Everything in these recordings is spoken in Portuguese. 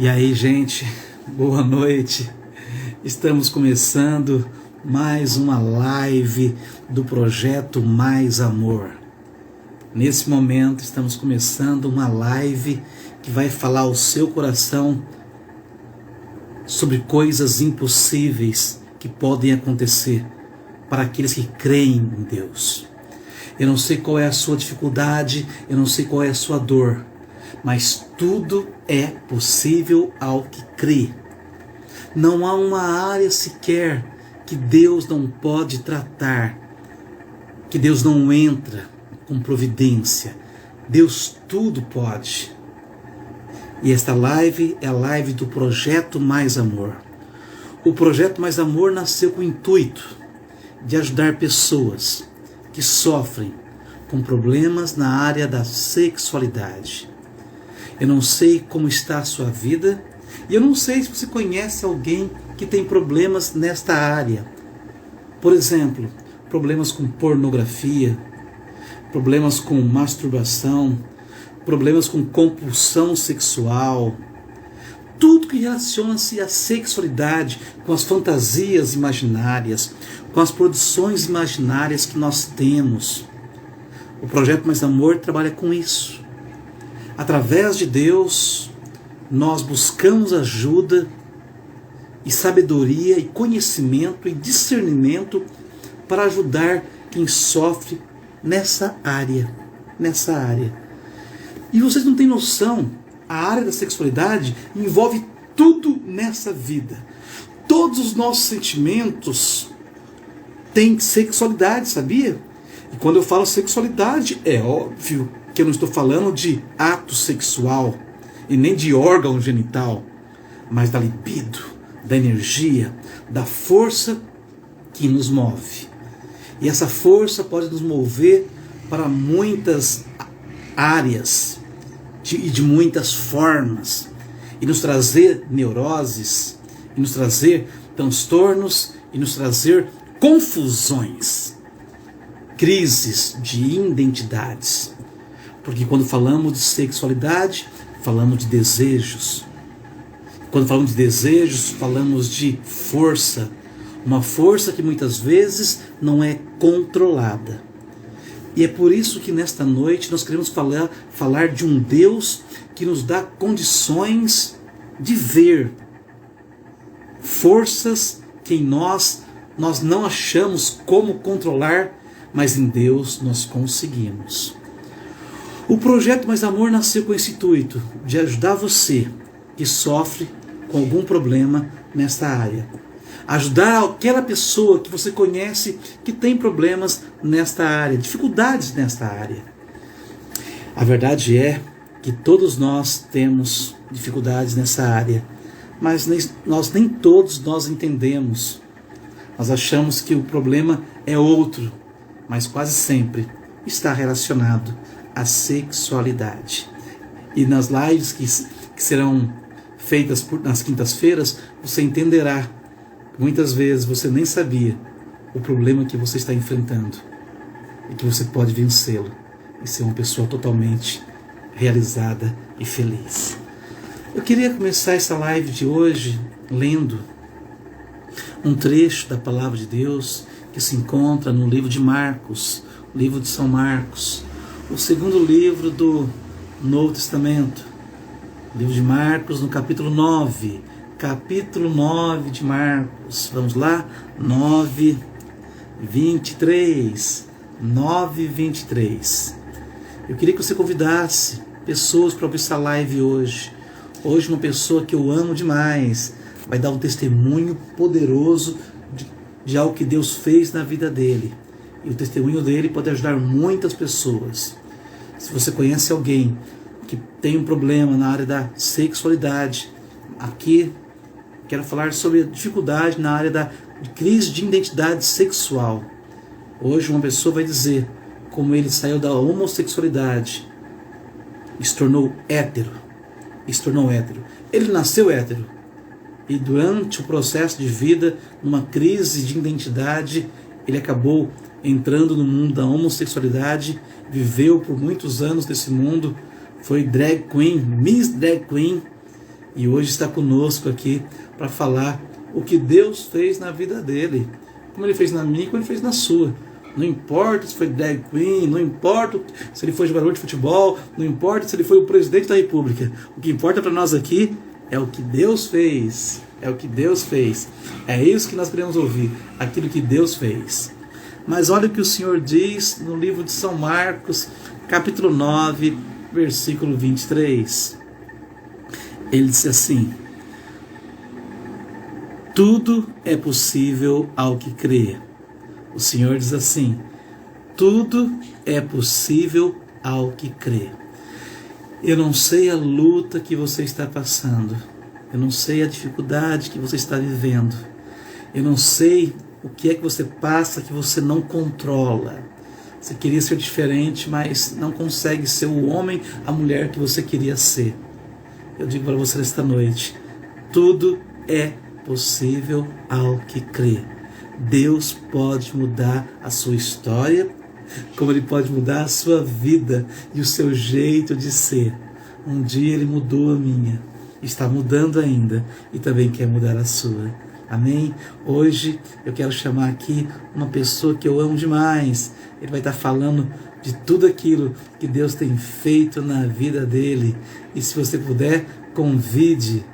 E aí, gente, boa noite. Estamos começando mais uma live do projeto Mais Amor. Nesse momento estamos começando uma live que vai falar ao seu coração sobre coisas impossíveis que podem acontecer para aqueles que creem em Deus. Eu não sei qual é a sua dificuldade, eu não sei qual é a sua dor, mas tudo é possível ao que crê. Não há uma área sequer que Deus não pode tratar, que Deus não entra com providência. Deus tudo pode. E esta live é a live do Projeto Mais Amor. O Projeto Mais Amor nasceu com o intuito de ajudar pessoas que sofrem com problemas na área da sexualidade. Eu não sei como está a sua vida, e eu não sei se você conhece alguém que tem problemas nesta área. Por exemplo, problemas com pornografia, problemas com masturbação, problemas com compulsão sexual, tudo que relaciona-se à sexualidade, com as fantasias imaginárias, com as produções imaginárias que nós temos. O Projeto Mais Amor trabalha com isso. Através de Deus, nós buscamos ajuda e sabedoria e conhecimento e discernimento para ajudar quem sofre nessa área. E vocês não têm noção, a área da sexualidade envolve tudo nessa vida. Todos os nossos sentimentos têm sexualidade, sabia? E quando eu falo sexualidade, é óbvio que eu não estou falando de ato sexual e nem de órgão genital, mas da libido, da energia, da força que nos move. E essa força pode nos mover para muitas áreas e de muitas formas, e nos trazer neuroses, e nos trazer transtornos, e nos trazer confusões, crises de identidades. Porque quando falamos de sexualidade, falamos de desejos. Quando falamos de desejos, falamos de força. Uma força que muitas vezes não é controlada. E é por isso que nesta noite nós queremos falar de um Deus que nos dá condições de ver forças que em nós não achamos como controlar, mas em Deus nós conseguimos. O Projeto Mais Amor nasceu com esse intuito de ajudar você que sofre com algum problema nesta área. Ajudar aquela pessoa que você conhece que tem problemas nesta área, dificuldades nesta área. A verdade é que todos nós temos dificuldades nessa área, mas nem todos nós entendemos. Nós achamos que o problema é outro, mas quase sempre está relacionado à sexualidade. E nas lives que serão feitas nas quintas-feiras, você entenderá que muitas vezes você nem sabia o problema que você está enfrentando e que você pode vencê-lo e ser uma pessoa totalmente realizada e feliz. Eu queria começar essa live de hoje lendo um trecho da Palavra de Deus que se encontra no livro de Marcos, livro de São Marcos, o segundo livro do Novo Testamento, livro de Marcos, no capítulo 9 de Marcos. Vamos lá? 9:23. Eu queria que você convidasse pessoas para ouvir essa live hoje. Hoje uma pessoa que eu amo demais vai dar um testemunho poderoso de algo que Deus fez na vida dele. E o testemunho dele pode ajudar muitas pessoas. Se você conhece alguém que tem um problema na área da sexualidade, aqui quero falar sobre a dificuldade na área da crise de identidade sexual. Hoje uma pessoa vai dizer como ele saiu da homossexualidade e se tornou hétero. Ele nasceu hétero. E durante o processo de vida, numa crise de identidade, ele acabou entrando no mundo da homossexualidade, viveu por muitos anos nesse mundo, foi drag queen, Miss Drag Queen, E hoje está conosco aqui para falar o que Deus fez na vida dele. Como ele fez na minha, como ele fez na sua. Não importa se foi drag queen, não importa se ele foi jogador de futebol, não importa se ele foi o presidente da república. O que importa para nós aqui é o que Deus fez. É o que Deus fez. É isso que nós queremos ouvir. Aquilo que Deus fez. Mas olha o que o Senhor diz no livro de São Marcos, capítulo 9, versículo 23. Ele disse assim: tudo é possível ao que crê. O Senhor diz assim: tudo é possível ao que crê. Eu não sei a luta que você está passando. Eu não sei a dificuldade que você está vivendo. Eu não sei o que é que você passa que você não controla. Você queria ser diferente, mas não consegue ser o homem, a mulher que você queria ser. Eu digo para você nesta noite: tudo é possível ao que crê. Deus pode mudar a sua história, como Ele pode mudar a sua vida e o seu jeito de ser. Um dia Ele mudou a minha, está mudando ainda e também quer mudar a sua. Amém? Hoje eu quero chamar aqui uma pessoa que eu amo demais. Ele vai estar falando de tudo aquilo que Deus tem feito na vida dele. E se você puder, convide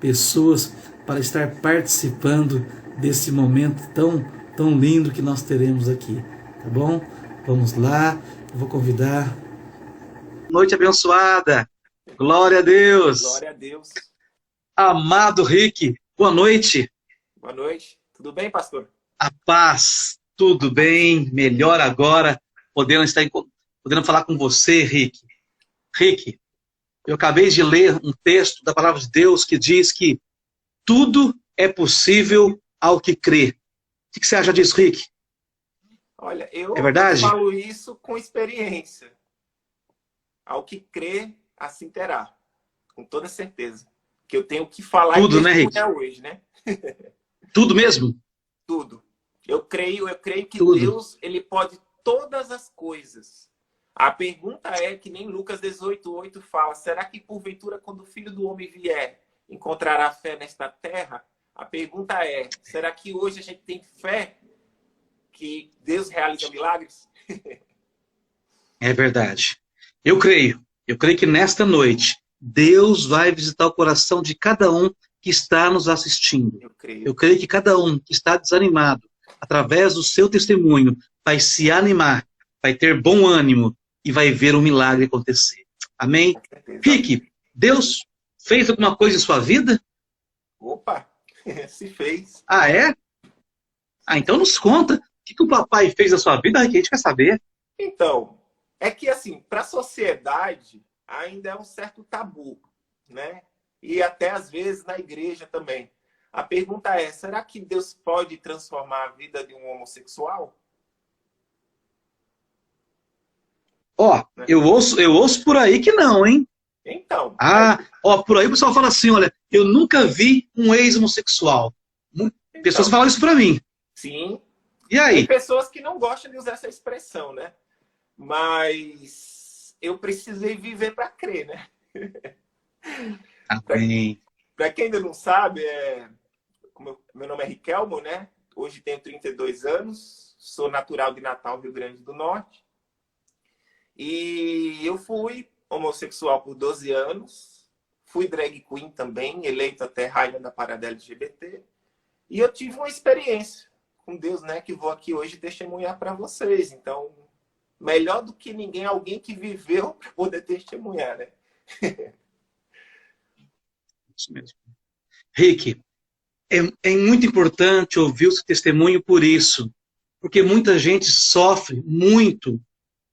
pessoas para estar participando desse momento tão lindo que nós teremos aqui, tá bom? Vamos lá, eu vou convidar. Noite abençoada, glória a Deus. Glória a Deus. Amado Rick, boa noite. Boa noite, tudo bem, pastor? A paz, tudo bem, melhor agora, podendo falar com você, Rick. Rick, eu acabei de ler um texto da palavra de Deus que diz que tudo é possível ao que crê. O que você acha disso, Rick? Olha, eu É verdade? falo isso com experiência. Ao que crê, assim terá. Com toda certeza. Que eu tenho que falar tudo, né, Rick? Hoje, né? Tudo mesmo? Tudo. Eu creio que tudo. Deus, Ele pode todas as coisas. A pergunta é que nem Lucas 18:8 fala: será que porventura quando o Filho do Homem vier, encontrará fé nesta terra? A pergunta é: será que hoje a gente tem fé que Deus realiza milagres? É verdade. Eu creio que nesta noite Deus vai visitar o coração de cada um que está nos assistindo. Eu creio que cada um que está desanimado, através do seu testemunho, vai se animar, vai ter bom ânimo e vai ver um milagre acontecer. Amém? Rick, Deus fez alguma coisa em sua vida? Opa, se fez. Ah, é? Ah, então nos conta. O que o papai fez na sua vida, Rick? A gente quer saber. Então, é que assim, para a sociedade ainda é um certo tabu, né? E até às vezes na igreja também. A pergunta é: será que Deus pode transformar a vida de um homossexual? Ó, eu ouço por aí que não, hein? Então. Por aí o pessoal fala assim, olha, eu nunca vi um ex-homossexual. Pessoas falam isso pra mim. Sim. E aí? Tem pessoas que não gostam de usar essa expressão, né? Mas eu precisei viver para crer, né? Para quem ainda não sabe, meu nome é Riquelmo, né? Hoje tenho 32 anos, sou natural de Natal, Rio Grande do Norte. E eu fui homossexual por 12 anos, fui drag queen também, eleito até rainha da parada LGBT. E eu tive uma experiência com Deus, né? Que vou aqui hoje testemunhar para vocês. Então, melhor do que ninguém, alguém que viveu para poder testemunhar, né? Isso mesmo. Rick, é muito importante ouvir o seu testemunho por isso, porque muita gente sofre muito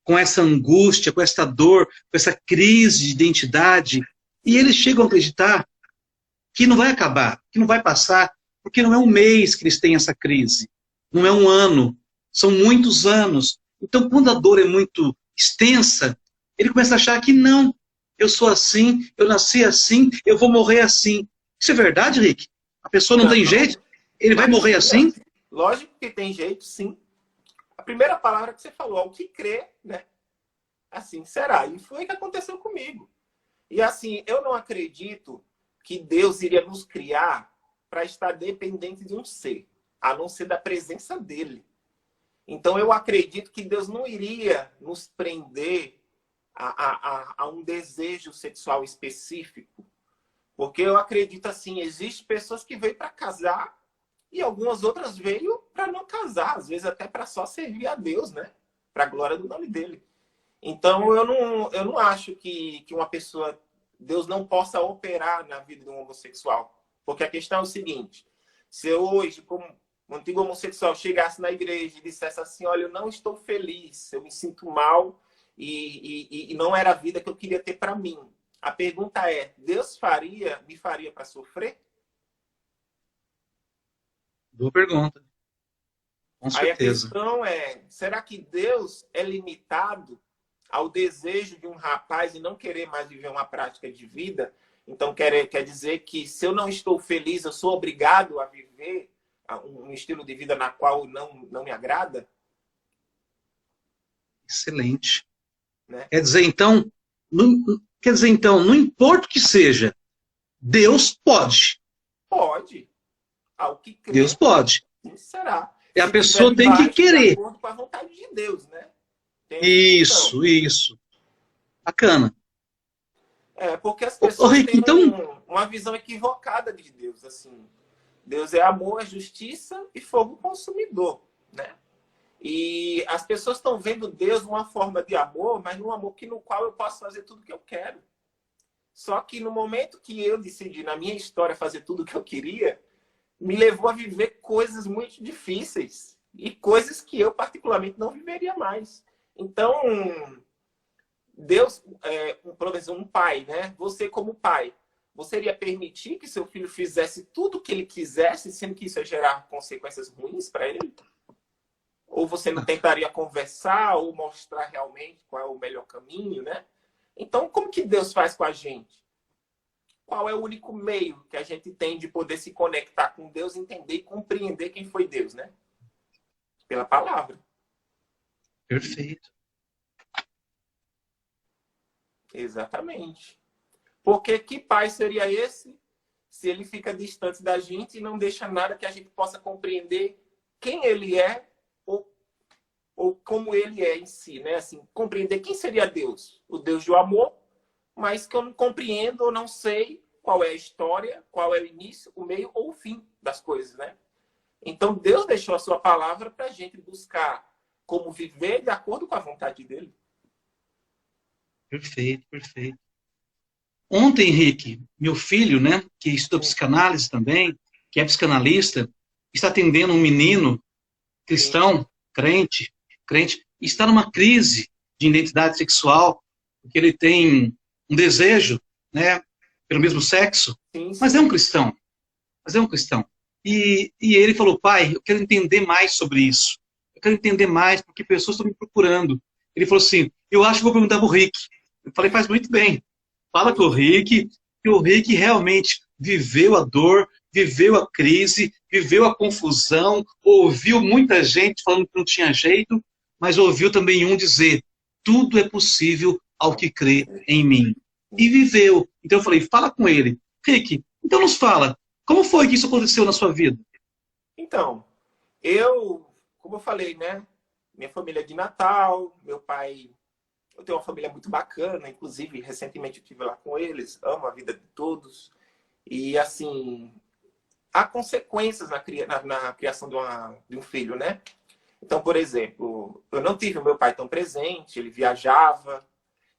com essa angústia, com essa dor, com essa crise de identidade, e eles chegam a acreditar que não vai acabar, que não vai passar, porque não é um mês que eles têm essa crise, não é um ano, são muitos anos. Então, quando a dor é muito extensa, ele começa a achar que não, eu sou assim, eu nasci assim, eu vou morrer assim. Isso é verdade, Rick? A pessoa não tem jeito? Ele vai morrer assim? Lógico que tem jeito, sim. A primeira palavra que você falou, ao que crer, né? Assim será. E foi o que aconteceu comigo. E assim, eu não acredito que Deus iria nos criar para estar dependente de um ser, a não ser da presença dele. Então, eu acredito que Deus não iria nos prender a um desejo sexual específico. Porque eu acredito assim, existem pessoas que veio para casar e algumas outras veio para não casar, às vezes até para só servir a Deus, né? Para a glória do nome dele. Então, eu não acho que uma pessoa, Deus não possa operar na vida de um homossexual. Porque a questão é o seguinte, se eu hoje, como um antigo homossexual, chegasse na igreja e dissesse assim, olha, eu não estou feliz, eu me sinto mal e não era a vida que eu queria ter para mim. A pergunta é, Deus me faria para sofrer? Boa pergunta. Com Aí a certeza. questão é, será que Deus é limitado ao desejo de um rapaz e não querer mais viver uma prática de vida? Então quer dizer que se eu não estou feliz, eu sou obrigado a viver um estilo de vida na qual não me agrada? Excelente. Né? Quer dizer, então, não importa o que seja, Deus pode. Pode. Ao que crê, Deus pode. será. E a Se pessoa tiver tem que debaixo, de querer. acordo com a vontade de Deus, né? Tem essa questão. Isso. Bacana. Porque as Ô, pessoas Rick, têm então, uma visão equivocada de Deus, assim. Deus é amor, é justiça e fogo consumidor, né? E as pessoas estão vendo Deus numa forma de amor, mas num amor no qual eu posso fazer tudo o que eu quero. Só que no momento que eu decidi, na minha história, fazer tudo o que eu queria, me levou a viver coisas muito difíceis e coisas que eu, particularmente, não viveria mais. Então, Deus, por exemplo, um pai, né? Você como pai, você iria permitir que seu filho fizesse tudo o que ele quisesse, sendo que isso ia gerar consequências ruins para ele? Ou você não tentaria conversar ou mostrar realmente qual é o melhor caminho, né? Então, como que Deus faz com a gente? Qual é o único meio que a gente tem de poder se conectar com Deus, entender e compreender quem foi Deus, né? Pela palavra. perfeito. Exatamente. Porque que pai seria esse se ele fica distante da gente e não deixa nada que a gente possa compreender quem ele é ou como ele é em si, né? Assim, compreender quem seria Deus, o Deus do amor, mas que eu não compreendo ou não sei qual é a história, qual é o início, o meio ou o fim das coisas, né? Então Deus deixou a sua palavra para a gente buscar como viver de acordo com a vontade dele. Perfeito. Ontem, Henrique, meu filho, né, que estuda psicanálise também, que é psicanalista, está atendendo um menino cristão, crente, está numa crise de identidade sexual, porque ele tem um desejo, né, pelo mesmo sexo, mas é um cristão. E ele falou, pai, eu quero entender mais sobre isso. Eu quero entender mais porque pessoas estão me procurando. Ele falou assim, eu acho que vou perguntar para o Rick. Eu falei, faz muito bem. Fala com o Rick, que o Rick realmente viveu a dor, viveu a crise, viveu a confusão, ouviu muita gente falando que não tinha jeito, mas ouviu também um dizer, tudo é possível ao que crê em mim. E viveu. Então eu falei, fala com ele. Rick, então nos fala, como foi que isso aconteceu na sua vida? Então, como eu falei, né? Minha família é de Natal, meu pai... Eu tenho uma família muito bacana, inclusive, recentemente eu estive lá com eles, amo a vida de todos. E, assim, há consequências na criação de um filho, né? Então, por exemplo, eu não tive o meu pai tão presente, ele viajava,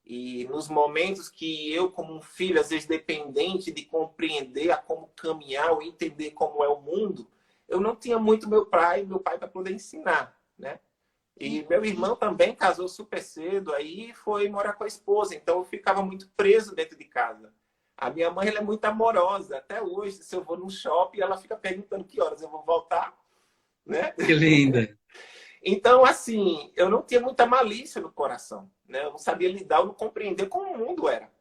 e nos momentos que eu, como um filho, às vezes dependente de compreender a como caminhar ou entender como é o mundo, eu não tinha muito meu pai para poder ensinar, né? E meu irmão também casou super cedo, aí foi morar com a esposa, então eu ficava muito preso dentro de casa. A minha mãe, ela é muito amorosa, até hoje, se eu vou num shopping, ela fica perguntando que horas eu vou voltar, né? Que linda. Então, assim, eu não tinha muita malícia no coração, né? Eu não sabia lidar, eu não compreendia como o mundo era.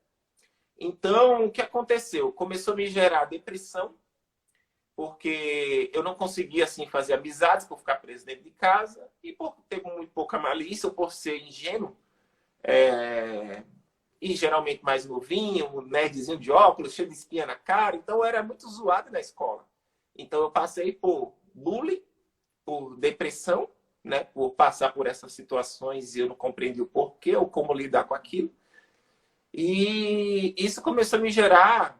Então, o que aconteceu? Começou a me gerar depressão, porque eu não conseguia, assim, fazer amizades por ficar preso dentro de casa e por ter muito pouca malícia, ou por ser ingênuo, e geralmente mais novinho, um nerdzinho de óculos, cheio de espinha na cara, então eu era muito zoado na escola. Então eu passei por bullying, por depressão, né, por passar por essas situações e eu não compreendi o porquê ou como lidar com aquilo. E isso começou a me gerar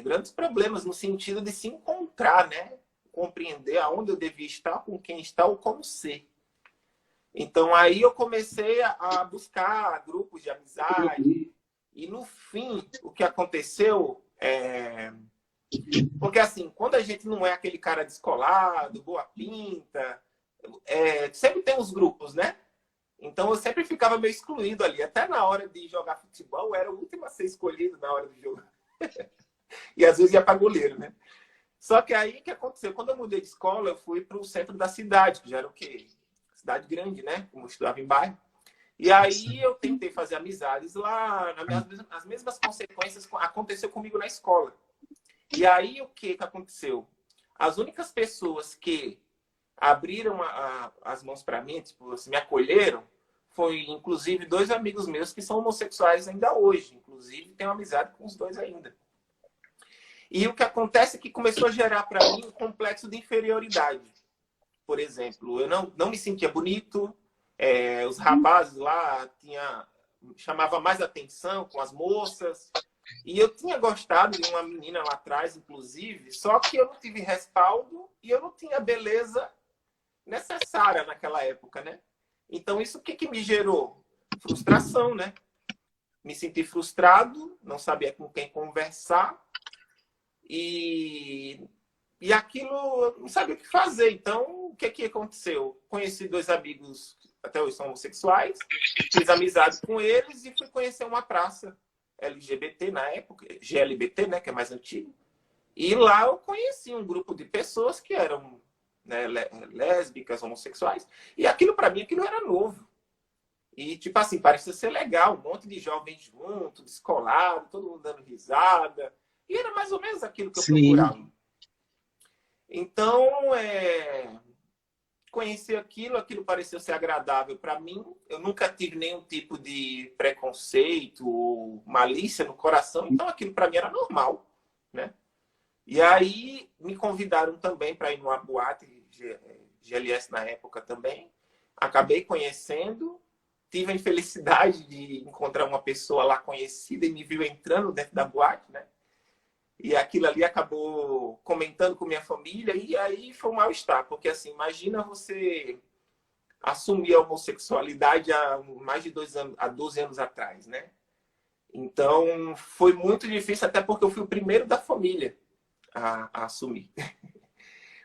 grandes problemas no sentido de se encontrar, né? Compreender aonde eu devia estar, com quem estar ou como ser. Então aí eu comecei a buscar grupos de amizade e no fim o que aconteceu porque assim, quando a gente não é aquele cara descolado, boa pinta, sempre tem os grupos, né? Então eu sempre ficava meio excluído ali. Até na hora de jogar futebol, eu era o último a ser escolhido na hora do jogo. E às vezes ia para goleiro, né? Só que aí o que aconteceu? Quando eu mudei de escola, eu fui para o centro da cidade, que já era o quê? Cidade grande, né? Como eu estudava em bairro. E aí eu tentei fazer amizades lá. As mesmas consequências aconteceu comigo na escola. E aí o que aconteceu? As únicas pessoas que abriram as mãos para mim, tipo, assim, me acolheram, foi inclusive 2 amigos meus que são homossexuais ainda hoje. Inclusive tenho amizade com os 2 ainda. E o que acontece é que começou a gerar para mim um complexo de inferioridade. Por exemplo, eu não me sentia bonito, os rapazes lá chamava mais atenção com as moças. E eu tinha gostado de uma menina lá atrás, inclusive, só que eu não tive respaldo e eu não tinha beleza necessária naquela época, né? Então, isso o que me gerou? Frustração, né? Me senti frustrado, não sabia com quem conversar e aquilo eu não sabia o que fazer. Então, o que aconteceu? Conheci 2 amigos, até hoje são homossexuais, fiz amizade com eles e fui conhecer uma praça LGBT na época, GLBT, né, que é mais antigo. E lá eu conheci um grupo de pessoas que eram, né, lésbicas, homossexuais. E aquilo para mim, aquilo era novo. E tipo assim, parecia ser legal, um monte de jovens juntos, descolado, todo mundo dando risada. E era mais ou menos aquilo que eu procurava. Então, conheci aquilo pareceu ser agradável para mim. Eu nunca tive nenhum tipo de preconceito ou malícia no coração, então aquilo para mim era normal, né? E aí me convidaram também para ir numa boate GLS na época também. Acabei conhecendo, tive a infelicidade de encontrar uma pessoa lá conhecida e me viu entrando dentro da boate, né? E aquilo ali acabou comentando com minha família e aí foi um mal-estar. Porque, assim, imagina você assumir a homossexualidade há mais de 12 anos atrás, né? Então, foi muito difícil, até porque eu fui o primeiro da família a assumir.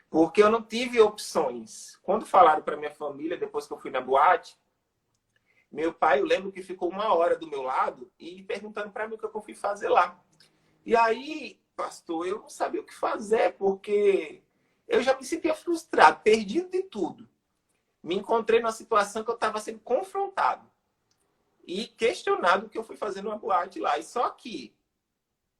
Porque eu não tive opções. Quando falaram para minha família, depois que eu fui na boate, meu pai, eu lembro que ficou 1 hora do meu lado e perguntando para mim o que eu fui fazer lá. E aí, pastor, eu não sabia o que fazer, porque eu já me sentia frustrado, perdido de tudo. Me encontrei numa situação que eu estava sendo confrontado e questionado o que eu fui fazer numa boate lá. E só que,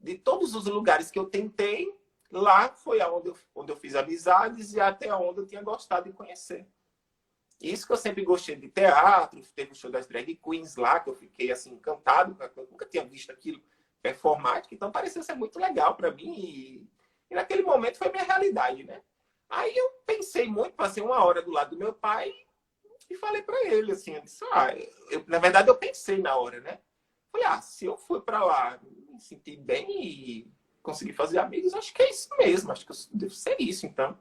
de todos os lugares que eu tentei, lá foi onde eu fiz amizades e até onde eu tinha gostado de conhecer. Isso que eu sempre gostei de teatro, teve o show das drag queens lá, que eu fiquei assim encantado, eu nunca tinha visto aquilo performático, então parecia ser muito legal para mim e naquele momento foi minha realidade, né? Aí eu pensei muito, passei 1 hora do lado do meu pai e falei para ele assim, eu disse, na verdade eu pensei na hora, né? Falei, se eu for para lá, me sentir bem e conseguir fazer amigos, acho que é isso mesmo, acho que eu devo ser isso, então.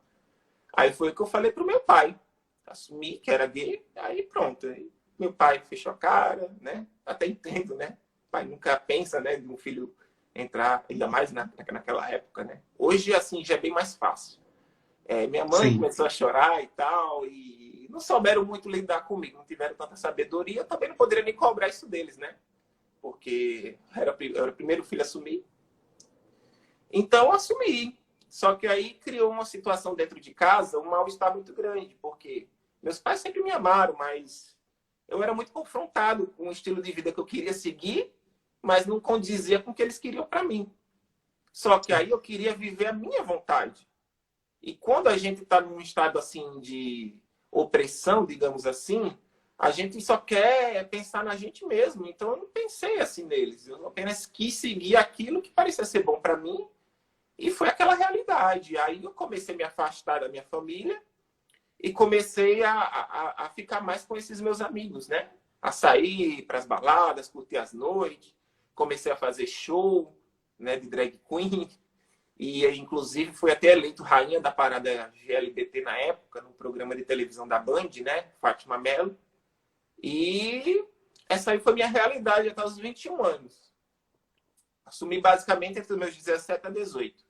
Aí foi o que eu falei pro meu pai, assumi que era gay, aí pronto, aí meu pai fechou a cara, né? Até entendo, né? Pai nunca pensa, né, de um filho entrar, ainda mais naquela época, né? Hoje, assim, já é bem mais fácil. Minha mãe começou a chorar e tal, e não souberam muito lidar comigo, não tiveram tanta sabedoria, eu também não poderia nem cobrar isso deles, né? Porque eu era o primeiro filho a assumir. Então, eu assumi. Só que aí criou uma situação dentro de casa, um mal-estar muito grande, porque meus pais sempre me amaram, mas eu era muito confrontado com o estilo de vida que eu queria seguir, mas não condizia com o que eles queriam para mim. Só que aí eu queria viver a minha vontade. E quando a gente está num estado assim de opressão, digamos assim, a gente só quer pensar na gente mesmo. Então eu não pensei assim neles. Eu apenas quis seguir aquilo que parecia ser bom para mim e foi aquela realidade. Aí eu comecei a me afastar da minha família e comecei a ficar mais com esses meus amigos, né? A sair para as baladas, curtir as noites. Comecei a fazer show, né, de drag queen. E, inclusive, fui até eleito rainha da parada GLBT na época, no programa de televisão da Band, né? Fátima Mello. E essa aí foi minha realidade até os 21 anos. Assumi basicamente entre os meus 17 a 18.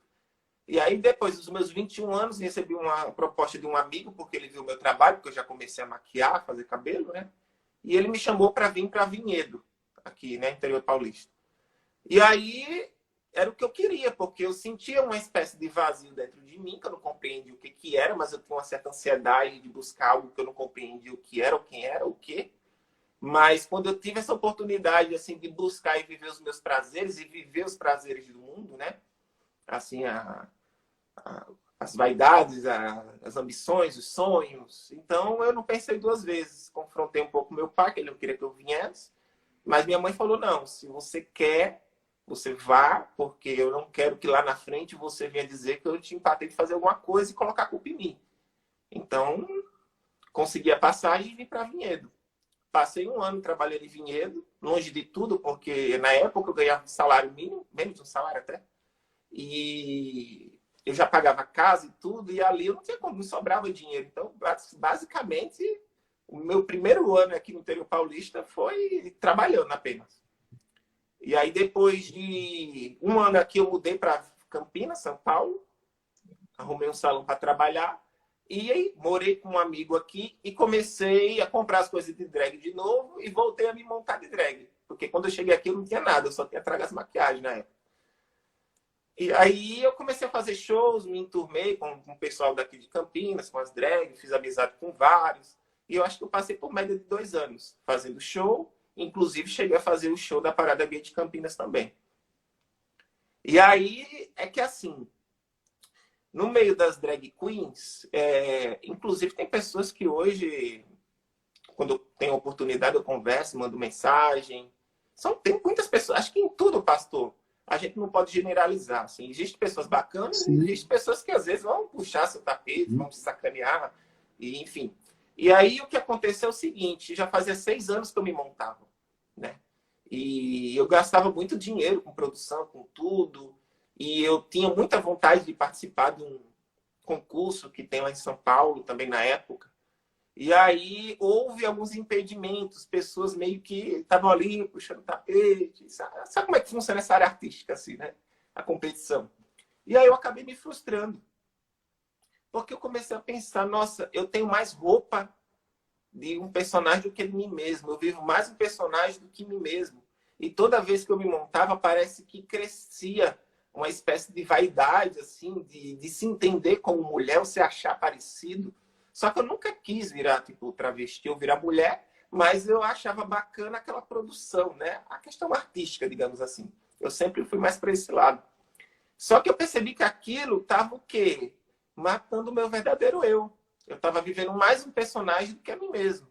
E aí, depois dos meus 21 anos, recebi uma proposta de um amigo, porque ele viu o meu trabalho, porque eu já comecei a maquiar, fazer cabelo, né? E ele me chamou para vir para Vinhedo, aqui, né? Interior paulista. E aí, era o que eu queria, porque eu sentia uma espécie de vazio dentro de mim, que eu não compreendia o que era, mas eu tinha uma certa ansiedade de buscar algo que eu não compreendia o que era, ou quem era, o quê. Mas quando eu tive essa oportunidade, assim, de buscar e viver os meus prazeres, e viver os prazeres do mundo, né? Assim, as vaidades, as ambições, os sonhos. Então, eu não pensei duas vezes. Confrontei um pouco meu pai, que ele não queria que eu viesse. Mas minha mãe falou, não, se você quer, você vá, porque eu não quero que lá na frente você venha dizer que eu te empatei de fazer alguma coisa e colocar a culpa em mim. Então, consegui a passagem e vim para Vinhedo. Passei um ano trabalhando em Vinhedo, longe de tudo, porque na época eu ganhava um salário mínimo, menos de um salário até. E eu já pagava casa e tudo, e ali eu não tinha como, não sobrava dinheiro. Então, basicamente, o meu primeiro ano aqui no interior paulista foi trabalhando apenas. E aí, depois de um ano aqui, eu mudei para Campinas, São Paulo. Arrumei um salão para trabalhar. E aí, morei com um amigo aqui e comecei a comprar as coisas de drag de novo e voltei a me montar de drag. Porque quando eu cheguei aqui, eu não tinha nada. Eu só tinha trago as maquiagens na época. E aí, eu comecei a fazer shows, me enturmei com o pessoal daqui de Campinas, com as drags, fiz amizade com vários. E eu acho que eu passei por média de 2 anos fazendo show. Inclusive, cheguei a fazer o show da Parada Gay de Campinas também. E aí, é que assim, no meio das drag queens, inclusive tem pessoas que hoje, quando eu tenho oportunidade, eu converso, mando mensagem. Tem muitas pessoas, acho que em tudo, pastor, a gente não pode generalizar. Assim. Existem pessoas bacanas, e existem pessoas que às vezes vão puxar seu tapete, vão te sacanear, e, enfim. E aí o que aconteceu é o seguinte, já fazia 6 anos que eu me montava, né? E eu gastava muito dinheiro com produção, com tudo, e eu tinha muita vontade de participar de um concurso que tem lá em São Paulo, também na época. E aí houve alguns impedimentos, pessoas meio que estavam ali puxando tapete. Sabe como é que funciona essa área artística, assim, né? A competição. E aí eu acabei me frustrando. Porque eu comecei a pensar, nossa, eu tenho mais roupa de um personagem do que de mim mesmo. Eu vivo mais um personagem do que mim mesmo. E toda vez que eu me montava, parece que crescia uma espécie de vaidade, assim, de se entender como mulher, ou se achar parecido. Só que eu nunca quis virar, tipo, travesti ou virar mulher, mas eu achava bacana aquela produção, né? A questão artística, digamos assim. Eu sempre fui mais para esse lado. Só que eu percebi que aquilo estava o quê? Matando o meu verdadeiro eu. Eu estava vivendo mais um personagem do que a mim mesmo.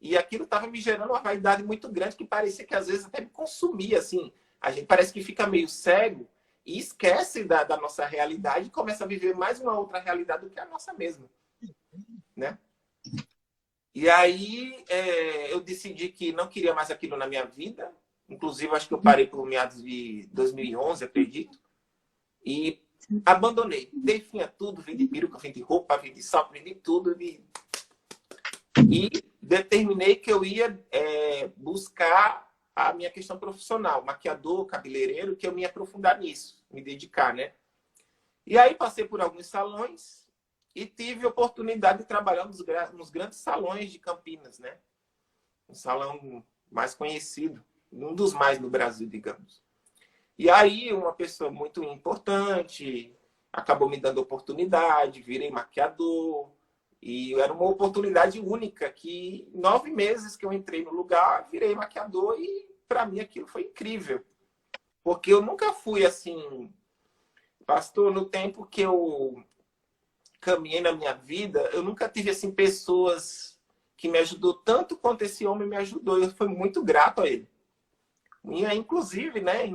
E aquilo estava me gerando uma vaidade muito grande que parecia que às vezes até me consumia, assim. A gente parece que fica meio cego e esquece da nossa realidade e começa a viver mais uma outra realidade do que a nossa mesma, né? E aí eu decidi que não queria mais aquilo na minha vida. Inclusive, acho que eu parei por meados de 2011, acredito. E abandonei. Dei fim a tudo. Vendi peruca, vendi roupa, vendi salto, vendi tudo. E determinei que eu ia buscar a minha questão profissional. Maquiador, cabeleireiro, que eu me ia aprofundar nisso. Me dedicar, né? E aí passei por alguns salões e tive a oportunidade de trabalhar nos grandes salões de Campinas, né? Um salão mais conhecido. Um dos mais no Brasil, digamos. E aí, uma pessoa muito importante acabou me dando oportunidade, virei maquiador. E era uma oportunidade única que, 9 meses que eu entrei no lugar, virei maquiador e, para mim, aquilo foi incrível. Porque eu nunca fui assim... Pastor, no tempo que eu caminhei na minha vida, eu nunca tive assim pessoas que me ajudou tanto quanto esse homem me ajudou. Eu fui muito grato a ele. E inclusive, né,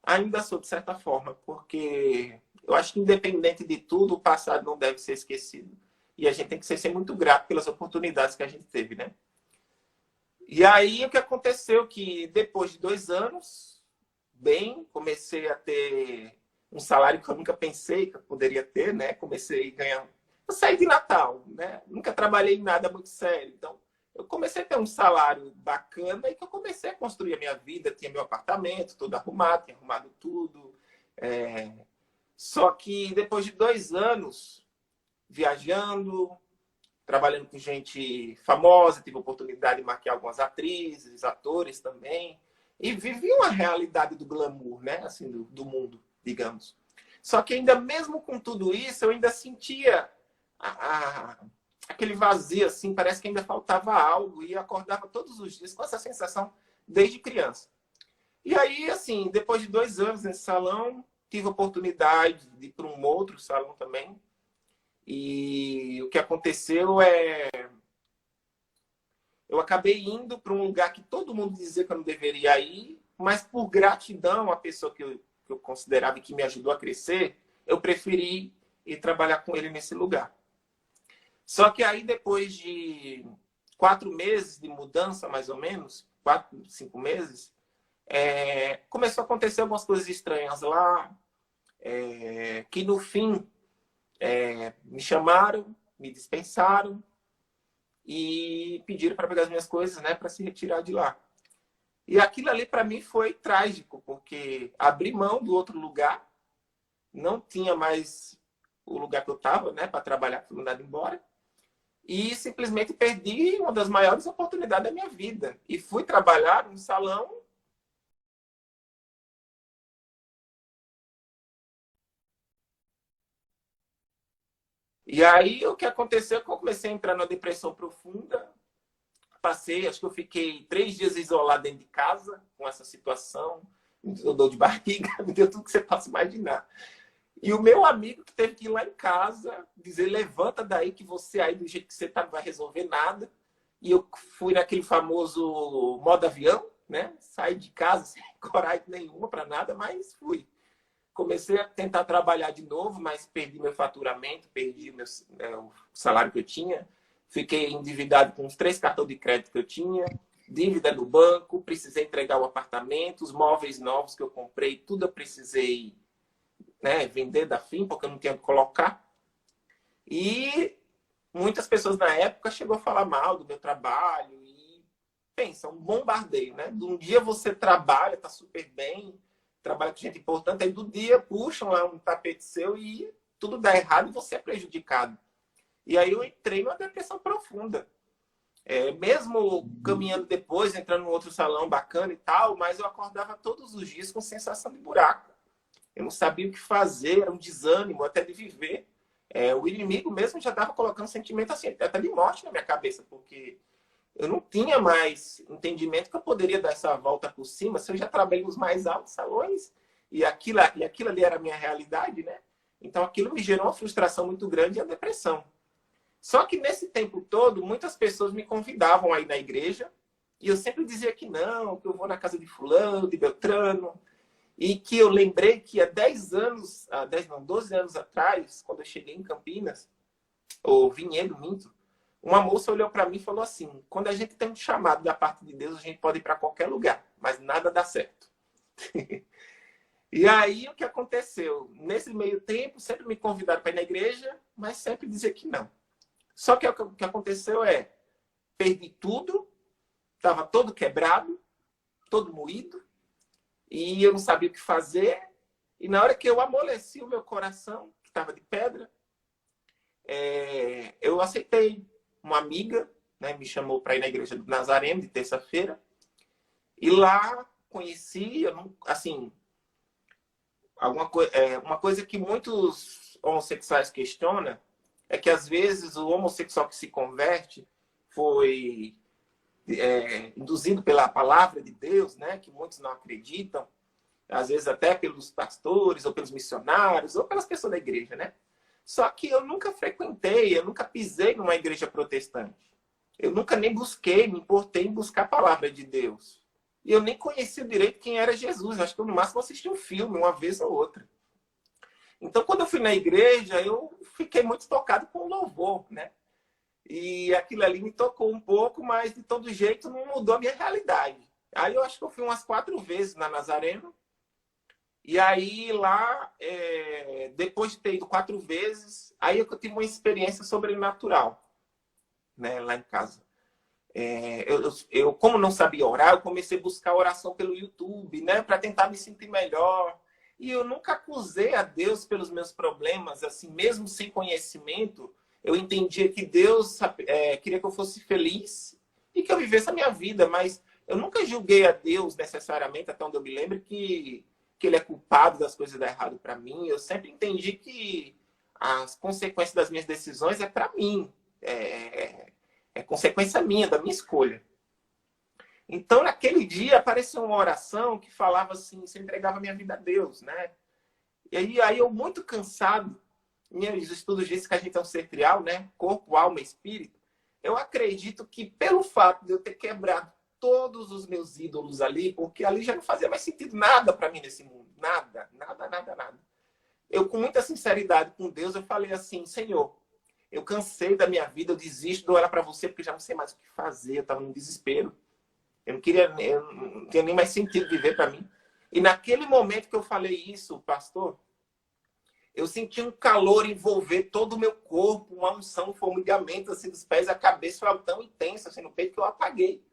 ainda sou de certa forma, porque eu acho que independente de tudo, o passado não deve ser esquecido. E a gente tem que ser muito grato pelas oportunidades que a gente teve, né? E aí o que aconteceu que depois de 2 anos, bem, comecei a ter um salário que eu nunca pensei que eu poderia ter, né? Comecei a ganhar. Eu saí de Natal, né? Nunca trabalhei em nada muito sério. Então, eu comecei a ter um salário bacana e que eu comecei a construir a minha vida. Tinha meu apartamento todo arrumado, tinha arrumado tudo. Só que depois de 2 anos viajando, trabalhando com gente famosa, tive a oportunidade de maquiar algumas atrizes, atores também. E vivi uma realidade do glamour, né? Assim, do mundo, digamos. Só que ainda mesmo com tudo isso, eu ainda sentia aquele vazio, assim, parece que ainda faltava algo. E acordava todos os dias com essa sensação desde criança. E aí, assim, depois de 2 anos nesse salão, tive a oportunidade de ir para um outro salão também. E o que aconteceu é... eu acabei indo para um lugar que todo mundo dizia que eu não deveria ir, mas por gratidão à pessoa que eu considerava e que me ajudou a crescer, eu preferi ir trabalhar com ele nesse lugar. Só que aí, depois de 4 meses de mudança, mais ou menos, 4, 5 meses, começou a acontecer algumas coisas estranhas lá, que no fim me chamaram, me dispensaram e pediram para pegar as minhas coisas, né, para se retirar de lá. E aquilo ali para mim foi trágico, porque abri mão do outro lugar, não tinha mais o lugar que eu estava, né, para trabalhar, fui mandado embora, e simplesmente perdi uma das maiores oportunidades da minha vida. E fui trabalhar num salão. E aí o que aconteceu é que eu comecei a entrar numa depressão profunda. Passei, acho que eu fiquei 3 dias isolado dentro de casa com essa situação. Me deu dor de barriga, me deu tudo que você possa imaginar. E o meu amigo que teve que ir lá em casa dizer: levanta daí que você aí do jeito que você tá não vai resolver nada. E eu fui naquele famoso modo avião, né? Saí de casa sem coragem nenhuma para nada, mas fui. Comecei a tentar trabalhar de novo, mas perdi meu faturamento, perdi o salário que eu tinha. Fiquei endividado com os 3 cartões de crédito que eu tinha, dívida no banco, precisei entregar o apartamento, os móveis novos que eu comprei, tudo eu precisei, né, vender da FIM, porque eu não tinha o que colocar. E muitas pessoas na época chegou a falar mal do meu trabalho e pensa, um bombardeio, né? De um dia você trabalha, tá super bem, trabalha com gente importante, aí do dia puxam lá um tapete seu e tudo dá errado e você é prejudicado. E aí eu entrei numa depressão profunda. Mesmo caminhando depois, entrando num outro salão bacana e tal, mas eu acordava todos os dias com sensação de buraco. Eu não sabia o que fazer, era um desânimo até de viver. O inimigo mesmo já estava colocando sentimento assim, até de morte na minha cabeça, porque eu não tinha mais entendimento que eu poderia dar essa volta por cima se eu já trabalhei nos mais altos salões e aquilo ali era a minha realidade, né? Então aquilo me gerou uma frustração muito grande e a depressão. Só que nesse tempo todo, muitas pessoas me convidavam a ir na igreja e eu sempre dizia que não, que eu vou na casa de fulano, de Beltrano. E que eu lembrei que há 10 anos, 12 anos atrás, quando eu cheguei em Campinas, ou Vinhedo, minto, uma moça olhou para mim e falou assim: quando a gente tem um chamado da parte de Deus, a gente pode ir para qualquer lugar, mas nada dá certo. E aí o que aconteceu? Nesse meio tempo, sempre me convidaram para ir na igreja, mas sempre dizia que não. Só que o que aconteceu perdi tudo, estava todo quebrado, todo moído, e eu não sabia o que fazer. E na hora que eu amoleci o meu coração, que estava de pedra, eu aceitei. Uma amiga, né, me chamou para ir na igreja do Nazareno, de terça-feira. E lá conheci, assim, uma coisa que muitos homossexuais questionam é que, às vezes, o homossexual que se converte foi induzido pela palavra de Deus, né, que muitos não acreditam, às vezes até pelos pastores, ou pelos missionários, ou pelas pessoas da igreja, né? Só que eu nunca frequentei, eu nunca pisei numa igreja protestante. Eu nunca nem busquei, me importei em buscar a palavra de Deus. E eu nem conhecia direito quem era Jesus. Acho que eu, no máximo, assisti um filme uma vez ou outra. Então, quando eu fui na igreja, eu fiquei muito tocado com o louvor, né? E aquilo ali me tocou um pouco, mas de todo jeito não mudou a minha realidade. Aí eu acho que eu fui umas 4 vezes na Nazareno. E aí lá, depois de ter ido 4 vezes, aí eu tive uma experiência sobrenatural, né, lá em casa. Eu, como não sabia orar, eu comecei a buscar oração pelo YouTube, né, para tentar me sentir melhor. E eu nunca acusei a Deus pelos meus problemas, assim, mesmo sem conhecimento. Eu entendia que Deus queria que eu fosse feliz e que eu vivesse a minha vida, mas eu nunca julguei a Deus necessariamente, até onde eu me lembro, que ele é culpado das coisas dar errado para mim. Eu sempre entendi que as consequências das minhas decisões é para mim. É consequência minha, da minha escolha. Então, naquele dia, apareceu uma oração que falava assim, você entregava a minha vida a Deus, né? E aí eu, muito cansado, meus estudos dizem que a gente é um ser trial, né? Corpo, alma e espírito. Eu acredito que pelo fato de eu ter quebrado todos os meus ídolos ali, porque ali já não fazia mais sentido nada para mim nesse mundo. Nada, nada, nada, nada. Eu, com muita sinceridade com Deus, eu falei assim, Senhor, eu cansei da minha vida, eu desisto de orar para você, porque já não sei mais o que fazer, eu estava num desespero. Eu não tinha nem mais sentido viver para mim. E naquele momento que eu falei isso, pastor, eu senti um calor envolver todo o meu corpo, uma unção, um formigamento assim dos pés à cabeça, foi algo tão intenso assim no peito que eu apaguei.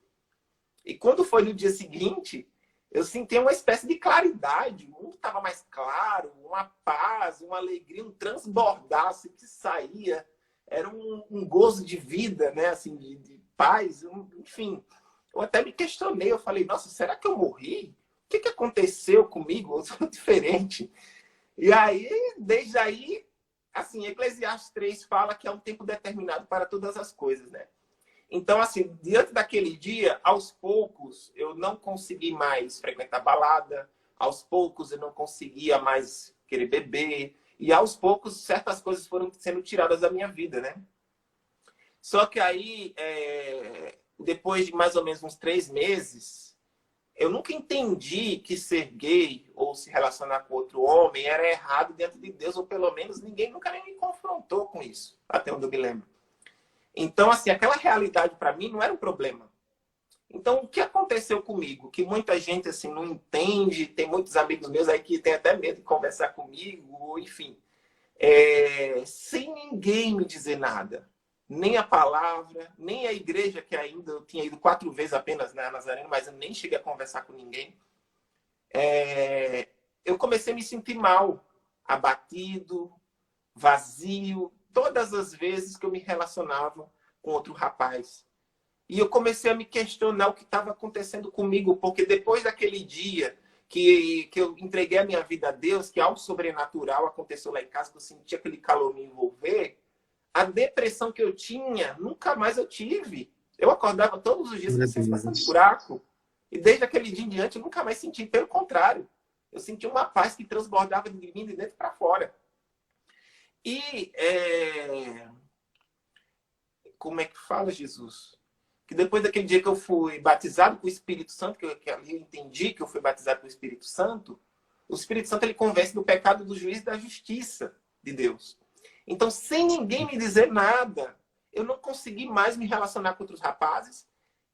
E quando foi no dia seguinte, eu senti uma espécie de claridade, o mundo estava mais claro, uma paz, uma alegria, um transbordar assim, que saía, era um gozo de vida, né, assim, de paz, enfim. Eu até me questionei, eu falei, nossa, será que eu morri? O que aconteceu comigo? Eu sou diferente. E aí, desde aí, assim, Eclesiastes 3 fala que é um tempo determinado para todas as coisas, né? Então, assim, diante daquele dia, aos poucos, eu não consegui mais frequentar balada, aos poucos eu não conseguia mais querer beber, e aos poucos certas coisas foram sendo tiradas da minha vida, né? Só que aí, depois de mais ou menos uns 3 meses, eu nunca entendi que ser gay ou se relacionar com outro homem era errado diante de Deus, ou pelo menos ninguém nunca nem me confrontou com isso, até onde eu me lembro. Então, assim, aquela realidade para mim não era um problema. Então, o que aconteceu comigo? Que muita gente, assim, não entende, tem muitos amigos meus aí que tem até medo de conversar comigo, ou enfim. Sem ninguém me dizer nada. Nem a palavra, nem a igreja, que ainda eu tinha ido 4 vezes apenas na Nazareno, mas eu nem cheguei a conversar com ninguém. Eu comecei a me sentir mal, abatido, vazio, todas as vezes que eu me relacionava com outro rapaz. E eu comecei a me questionar o que estava acontecendo comigo, porque depois daquele dia que eu entreguei a minha vida a Deus, que algo sobrenatural aconteceu lá em casa, que eu senti aquele calor me envolver, a depressão que eu tinha, nunca mais eu tive. Eu acordava todos os dias com sensação de buraco. E desde aquele dia em diante, eu nunca mais senti. Pelo contrário, eu senti uma paz que transbordava de mim de dentro para fora. E como é que fala, Jesus? Que depois daquele dia que eu fui batizado com o Espírito Santo, que eu entendi que eu fui batizado com o Espírito Santo, o Espírito Santo ele convence do pecado, do juízo e da justiça de Deus. Então, sem ninguém me dizer nada, eu não consegui mais me relacionar com outros rapazes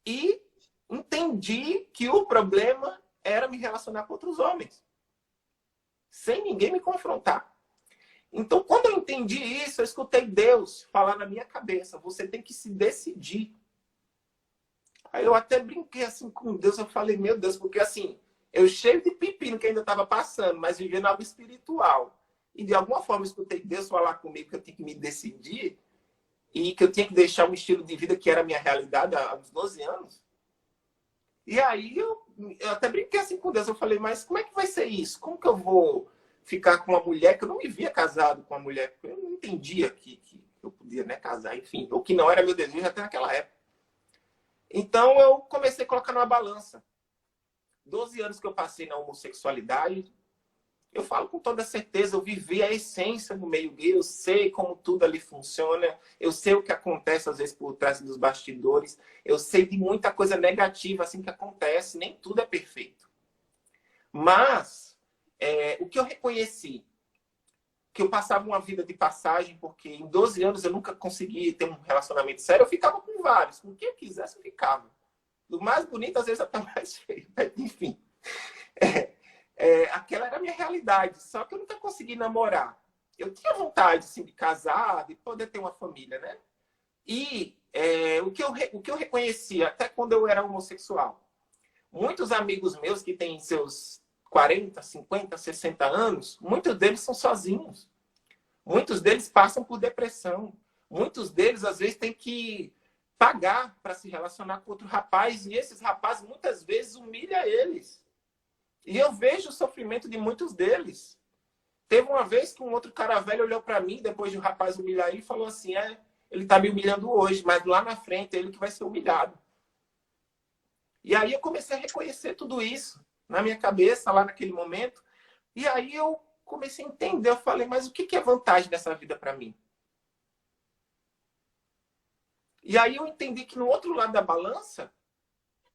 e entendi que o problema era me relacionar com outros homens, sem ninguém me confrontar. Então, quando eu entendi isso, eu escutei Deus falar na minha cabeça, você tem que se decidir. Aí eu até brinquei assim com Deus, eu falei, meu Deus, porque assim, eu cheio de pepino que ainda estava passando, mas vivendo algo espiritual. E de alguma forma eu escutei Deus falar comigo que eu tinha que me decidir e que eu tinha que deixar um estilo de vida que era a minha realidade há uns 12 anos. E aí eu até brinquei assim com Deus, eu falei, mas como é que vai ser isso? Como que eu vou ficar com uma mulher que eu não me via casado com uma mulher? Eu não entendia que eu podia, né, casar, enfim, o que não era meu desejo até naquela época. Então eu comecei a colocar numa balança. 12 anos que eu passei na homossexualidade, Eu falo com toda certeza, eu vivi a essência do meio gay, eu sei como tudo ali funciona, eu sei o que acontece às vezes por trás dos bastidores, eu sei de muita coisa negativa assim que acontece, nem tudo é perfeito. Mas o que eu reconheci, que eu passava uma vida de passagem, porque em 12 anos eu nunca consegui ter um relacionamento sério, eu ficava com vários, com quem eu quisesse eu ficava. Do mais bonito, às vezes até mais feio, enfim. Aquela era a minha realidade, só que eu nunca consegui namorar. Eu tinha vontade assim, de casar, de poder ter uma família, né? E o que eu reconhecia, até quando eu era homossexual, muitos amigos meus que têm seus 40, 50, 60 anos, muitos deles são sozinhos. Muitos deles passam por depressão. Muitos deles, às vezes, têm que pagar para se relacionar com outro rapaz, e esses rapazes, muitas vezes, humilham eles. E eu vejo o sofrimento de muitos deles. Teve uma vez que um outro cara velho olhou para mim, depois de um rapaz humilhar ele, e falou assim, ele está me humilhando hoje, mas lá na frente é ele que vai ser humilhado. E aí eu comecei a reconhecer tudo isso na minha cabeça, lá naquele momento. E aí eu comecei a entender, eu falei, mas o que é vantagem dessa vida para mim? E aí eu entendi que no outro lado da balança,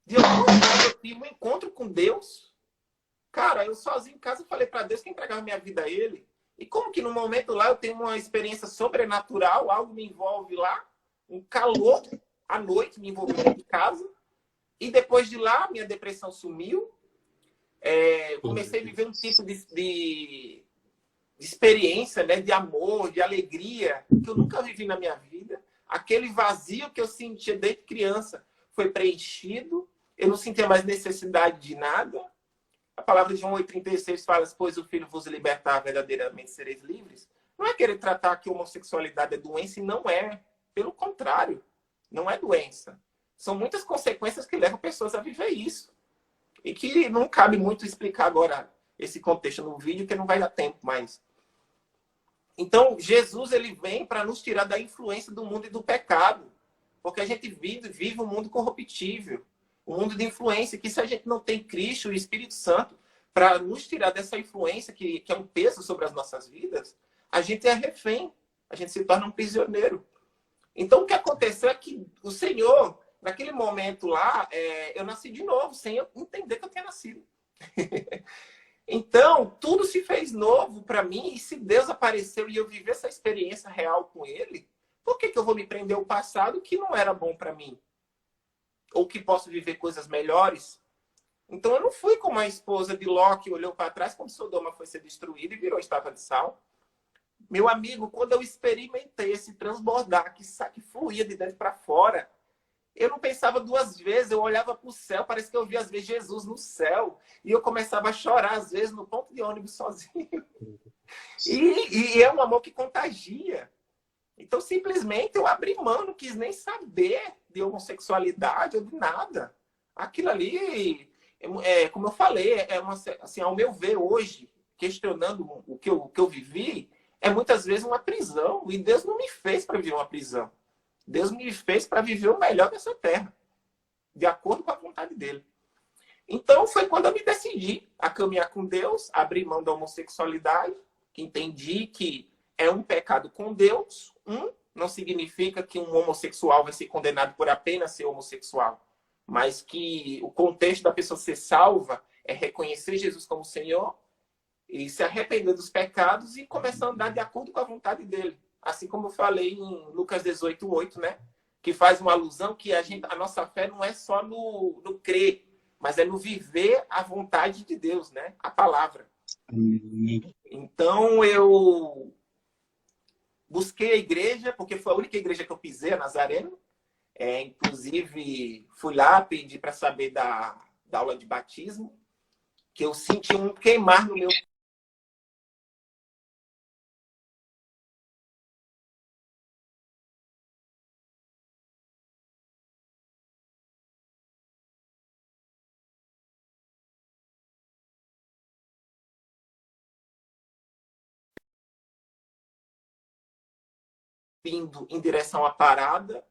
de alguma forma eu tive um encontro com Deus. Cara, eu sozinho em casa falei para Deus que entregava minha vida a Ele. E como que no momento lá eu tenho uma experiência sobrenatural, algo me envolve lá, um calor à noite me envolveu dentro de casa. E depois de lá, minha depressão sumiu. Comecei a viver um tipo de experiência, né, de amor, de alegria, que eu nunca vivi na minha vida. Aquele vazio que eu sentia desde criança foi preenchido. Eu não sentia mais necessidade de nada. A palavra de João 8,36 fala, pois o Filho vos libertar, verdadeiramente sereis livres. Não é querer tratar que a homossexualidade é doença, e não é. Pelo contrário, não é doença. São muitas consequências que levam pessoas a viver isso. E que não cabe muito explicar agora esse contexto no vídeo, que não vai dar tempo mais. Então, Jesus ele vem para nos tirar da influência do mundo e do pecado. Porque a gente vive um mundo corruptível. Um mundo de influência que, se a gente não tem Cristo e o Espírito Santo para nos tirar dessa influência que é um peso sobre as nossas vidas, a gente é refém. A gente se torna um prisioneiro. Então, o que aconteceu é que o Senhor, naquele momento lá, eu nasci de novo, sem eu entender que eu tinha nascido. Então, tudo se fez novo para mim, e se Deus apareceu e eu viver essa experiência real com Ele, por que eu vou me prender ao passado que não era bom para mim? Ou que posso viver coisas melhores? Então, eu não fui como a esposa de Ló, que olhou para trás quando Sodoma foi ser destruída e virou estátua de sal. Meu amigo, quando eu experimentei esse transbordar, que fluía de dentro para fora, eu não pensava duas vezes, eu olhava para o céu, parece que eu via às vezes Jesus no céu, e eu começava a chorar às vezes no ponto de ônibus sozinho. E é um amor que contagia. Então, simplesmente, eu abri mão, não quis nem saber de homossexualidade ou de nada. Aquilo ali, como eu falei, assim, ao meu ver hoje, questionando o que eu vivi, é muitas vezes uma prisão. E Deus não me fez para viver uma prisão. Deus me fez para viver o melhor dessa terra, de acordo com a vontade dele. Então, foi quando eu me decidi a caminhar com Deus, abrir mão da homossexualidade, que entendi que é um pecado com Deus. Não significa que um homossexual vai ser condenado por apenas ser homossexual, mas que o contexto da pessoa ser salva é reconhecer Jesus como Senhor e se arrepender dos pecados e começar a andar de acordo com a vontade dele. Assim como eu falei em Lucas 18:8, né? Que faz uma alusão que a nossa fé não é só no crer, mas é no viver a vontade de Deus, né? A palavra. Então, eu busquei a igreja, porque foi a única igreja que eu pisei, a Nazareno. Inclusive, fui lá pedir para saber da aula de batismo, que eu senti um queimar no meu indo em direção à parada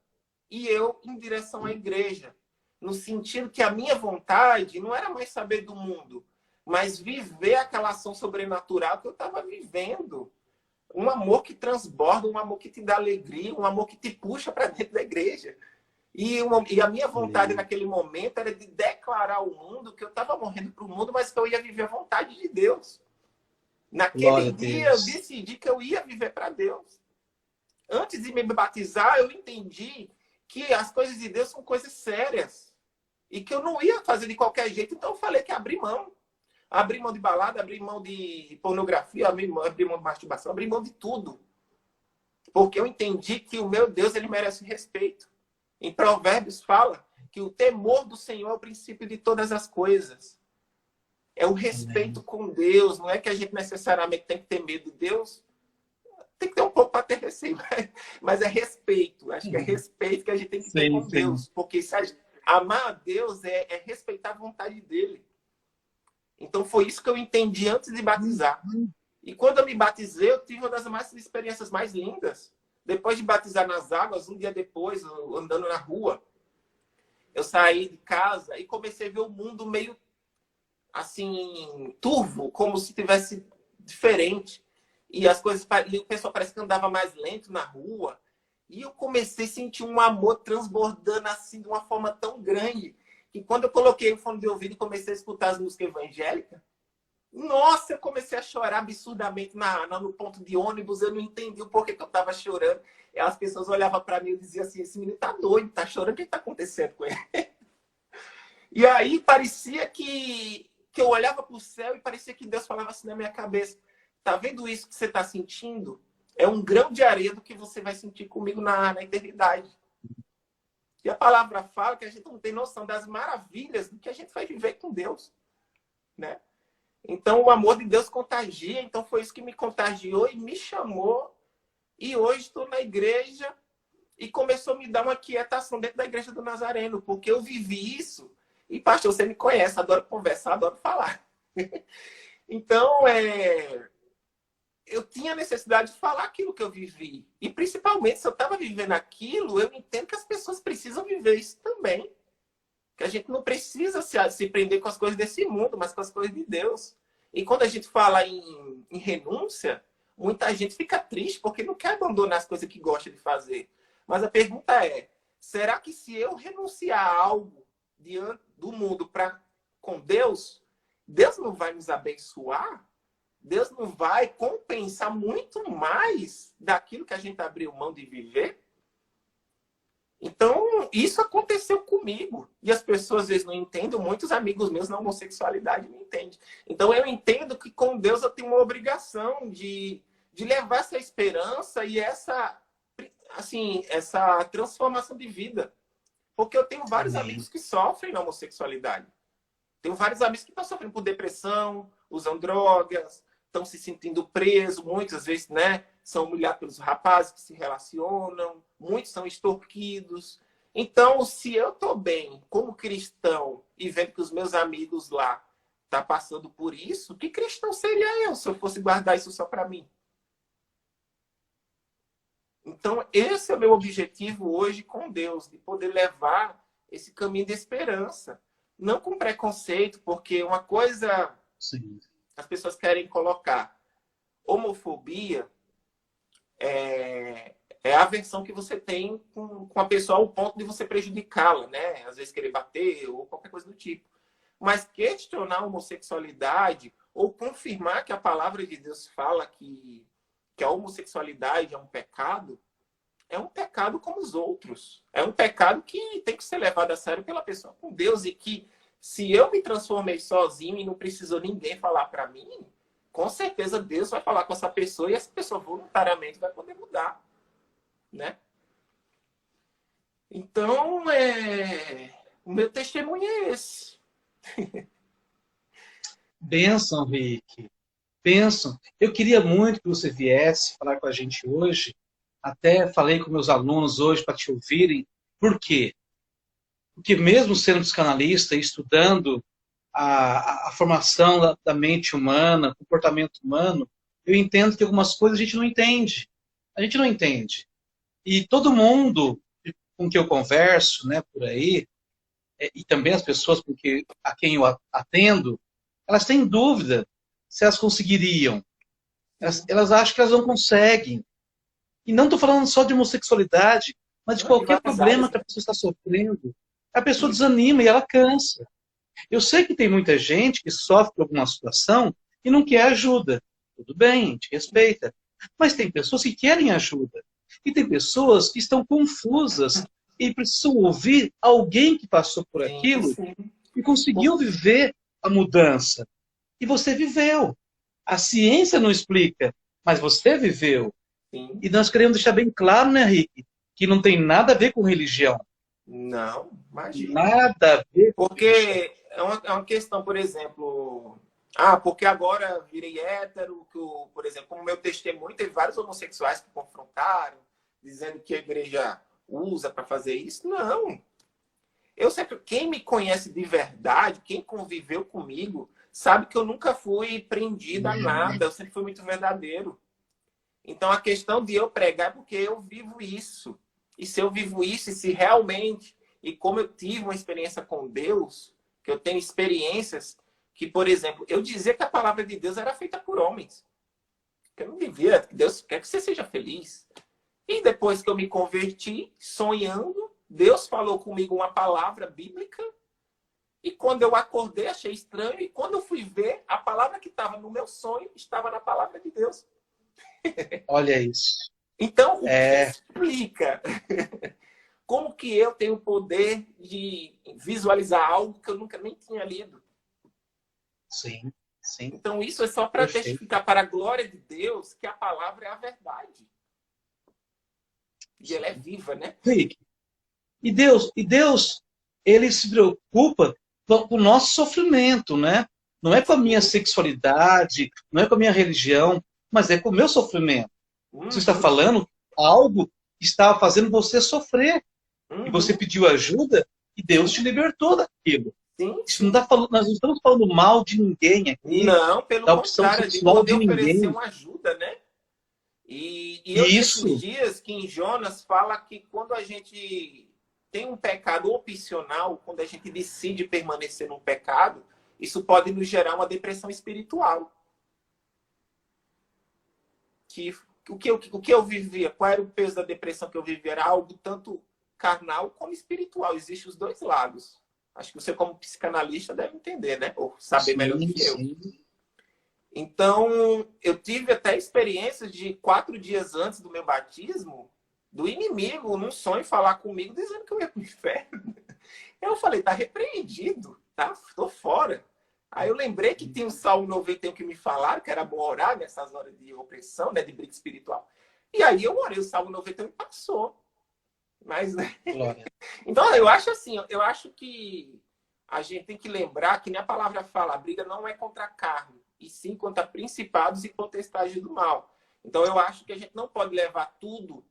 e eu em direção à igreja. No sentido que a minha vontade não era mais saber do mundo, mas viver aquela ação sobrenatural que eu estava vivendo. Um amor que transborda, um amor que te dá alegria, um amor que te puxa para dentro da igreja. E a minha vontade naquele momento era de declarar ao mundo que eu estava morrendo para o mundo, mas que eu ia viver a vontade de Deus. Naquele dia eu decidi que eu ia viver para Deus. Antes de me batizar, eu entendi que as coisas de Deus são coisas sérias. E que eu não ia fazer de qualquer jeito, então eu falei que abri mão. Abri mão de balada, abri mão de pornografia, abri mão de masturbação, abri mão de tudo. Porque eu entendi que o meu Deus, ele merece respeito. Em Provérbios fala que o temor do Senhor é o princípio de todas as coisas. É o respeito com Deus. Não é que a gente necessariamente tem que ter medo de Deus. Tem que ter um pouco para ter receio. Mas é respeito. Acho que é respeito que a gente tem que ter com Deus. Porque se amar a Deus é respeitar a vontade dele. Então foi isso que eu entendi antes de batizar. E quando eu me batizei, eu tive uma das experiências mais lindas. Depois de batizar nas águas, um dia depois, andando na rua, eu saí de casa e comecei a ver o mundo meio assim, turvo, como se tivesse diferente. E as coisas, e o pessoal parece que andava mais lento na rua. E eu comecei a sentir um amor transbordando assim de uma forma tão grande que quando eu coloquei o fone de ouvido e comecei a escutar as músicas evangélicas, nossa, eu comecei a chorar absurdamente no ponto de ônibus. Eu não entendi o porquê que eu estava chorando. E as pessoas olhavam para mim e diziam assim, esse menino tá doido, tá chorando, o que está acontecendo com ele? E aí parecia que eu olhava para o céu e parecia que Deus falava assim na minha cabeça, tá vendo isso que você está sentindo? É um grão de areia do que você vai sentir comigo na eternidade. E a palavra fala que a gente não tem noção das maravilhas do que a gente vai viver com Deus, né? Então, o amor de Deus contagia. Então, foi isso que me contagiou e me chamou. E hoje estou na igreja e começou a me dar uma quietação dentro da igreja do Nazareno, porque eu vivi isso. E, pastor, você me conhece, adoro conversar, adoro falar. Então, eu tinha necessidade de falar aquilo que eu vivi. E, principalmente, se eu estava vivendo aquilo, eu entendo que as pessoas precisam viver isso também. Que a gente não precisa se prender com as coisas desse mundo, mas com as coisas de Deus. E quando a gente fala em renúncia, muita gente fica triste porque não quer abandonar as coisas que gosta de fazer. Mas a pergunta é, será que se eu renunciar a algo diante do mundo com Deus, Deus não vai nos abençoar? Deus não vai compensar muito mais daquilo que a gente abriu mão de viver? Então, isso aconteceu comigo. E as pessoas às vezes não entendem. Muitos amigos meus na homossexualidade não entendem. Então, eu entendo que com Deus eu tenho uma obrigação de levar essa esperança e essa transformação de vida. Porque eu tenho vários amigos que sofrem na homossexualidade. Tenho vários amigos que estão sofrendo por depressão, usam drogas, estão se sentindo presos, muitas vezes, né? São humilhados pelos rapazes que se relacionam, muitos são extorquidos. Então, se eu estou bem como cristão e vendo que os meus amigos lá estão passando por isso, que cristão seria eu se eu fosse guardar isso só para mim? Então, esse é o meu objetivo hoje com Deus, de poder levar esse caminho de esperança. Não com preconceito, porque uma coisa as pessoas querem colocar homofobia é a aversão que você tem com a pessoa ao ponto de você prejudicá-la, né? Às vezes querer bater ou qualquer coisa do tipo. Mas questionar a homossexualidade ou confirmar que a palavra de Deus fala que a homossexualidade é um pecado como os outros. É um pecado que tem que ser levado a sério pela pessoa com Deus e que se eu me transformei sozinho e não precisou ninguém falar para mim, com certeza Deus vai falar com essa pessoa e essa pessoa voluntariamente vai poder mudar, né? Então, o meu testemunho é esse. Bênção, Rick. Bênção. Eu queria muito que você viesse falar com a gente hoje. Até falei com meus alunos hoje para te ouvirem. Por quê? Porque mesmo sendo psicanalista e estudando a formação da mente humana, o comportamento humano, eu entendo que algumas coisas a gente não entende. A gente não entende. E todo mundo com que eu converso, né, por aí, e também as pessoas a quem eu atendo, Elas têm dúvida se elas conseguiriam. Elas acham que elas não conseguem. E não estou falando só de homossexualidade, mas de Não, de qualquer várias áreas, problema que né? a pessoa está sofrendo. A pessoa Isso. desanima e ela cansa. Eu sei que tem muita gente que sofre por alguma situação e não quer ajuda. Tudo bem, a gente respeita. Mas tem pessoas que querem ajuda. E tem pessoas que estão confusas e precisam ouvir alguém que passou por Sim, aquilo sim. e conseguiu viver a mudança. E você viveu. A ciência não explica, mas você viveu. Sim. E nós queremos deixar bem claro, né, Rick, que não tem nada a ver com religião. Não, imagina. Nada a ver com religião. Porque é uma questão, por exemplo, porque agora virei hétero, por exemplo, como meu testemunho, teve vários homossexuais que confrontaram, dizendo que a igreja usa para fazer isso. Não. Eu sempre, quem me conhece de verdade, quem conviveu comigo, sabe que eu nunca fui prendido a nada, eu sempre fui muito verdadeiro. Então a questão de eu pregar é porque eu vivo isso. E se eu vivo isso, e se realmente, e como eu tive uma experiência com Deus, que eu tenho experiências que, por exemplo, eu dizia que a palavra de Deus era feita por homens. Que eu não vivia, Deus quer que você seja feliz. E depois que eu me converti, sonhando, Deus falou comigo uma palavra bíblica. E quando eu acordei, achei estranho. E quando eu fui ver, a palavra que estava no meu sonho estava na palavra de Deus. Olha isso. Então, o que explica? Como que eu tenho o poder de visualizar algo que eu nunca nem tinha lido? Sim, sim. Então, isso é só para testificar para a glória de Deus que a palavra é a verdade. E ela é viva, né? Rick, e Deus, ele se preocupa com o nosso sofrimento, né? Não é com a minha sexualidade, não é com a minha religião, mas é com o meu sofrimento. Você está falando algo que estava fazendo você sofrer. E você pediu ajuda e Deus te libertou daquilo. Sim, Isso não tá falando, nós não estamos falando mal de ninguém aqui, não, pelo da opção contrário, de sexual poder de oferecer ninguém. uma ajuda, né? E eu li esses Isso, dias que em Jonas fala que quando a gente tem um pecado opcional, quando a gente decide permanecer num pecado, isso pode nos gerar uma depressão espiritual. O que eu vivia, qual era o peso da depressão que eu vivia? Era algo tanto carnal como espiritual. Existem os dois lados. Acho que você, como psicanalista, deve entender, né? Ou saber melhor do sim, que eu. sim. Então, eu tive até experiências de 4 dias antes do meu batismo, do inimigo, num sonho, falar comigo, dizendo que eu ia para o inferno. Eu falei, tá repreendido, tá? Tô fora. Aí eu lembrei que tinha o Salmo 91 que me falaram, que era bom orar nessas horas de opressão, né, de briga espiritual. E aí eu orei o Salmo 91 e passou. Mas, né? Glória. Então, eu acho assim, eu acho que a gente tem que lembrar que nem a palavra fala, a briga não é contra a carne, e sim contra principados e potestades do mal. Então, eu acho que a gente não pode levar tudo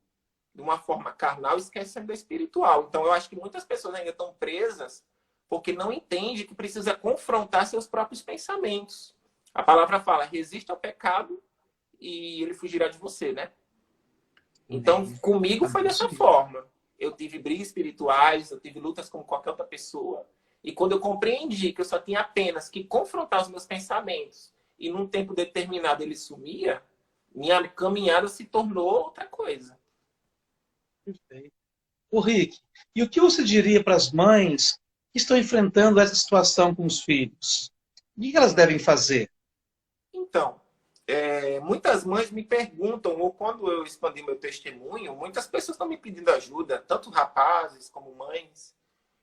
de uma forma carnal, esquecendo da espiritual. Então, eu acho que muitas pessoas ainda estão presas porque não entendem que precisa confrontar seus próprios pensamentos. A palavra fala, resista ao pecado e ele fugirá de você, né? Então, comigo foi dessa forma. Eu tive brigas espirituais, eu tive lutas como qualquer outra pessoa. E quando eu compreendi que eu só tinha apenas que confrontar os meus pensamentos e num tempo determinado ele sumia, minha caminhada se tornou outra coisa. Perfeito. Ô, Rick, e o que você diria para as mães que estão enfrentando essa situação com os filhos? O que elas devem fazer? Então, muitas mães me perguntam, ou quando eu expandi meu testemunho, muitas pessoas estão me pedindo ajuda, tanto rapazes como mães.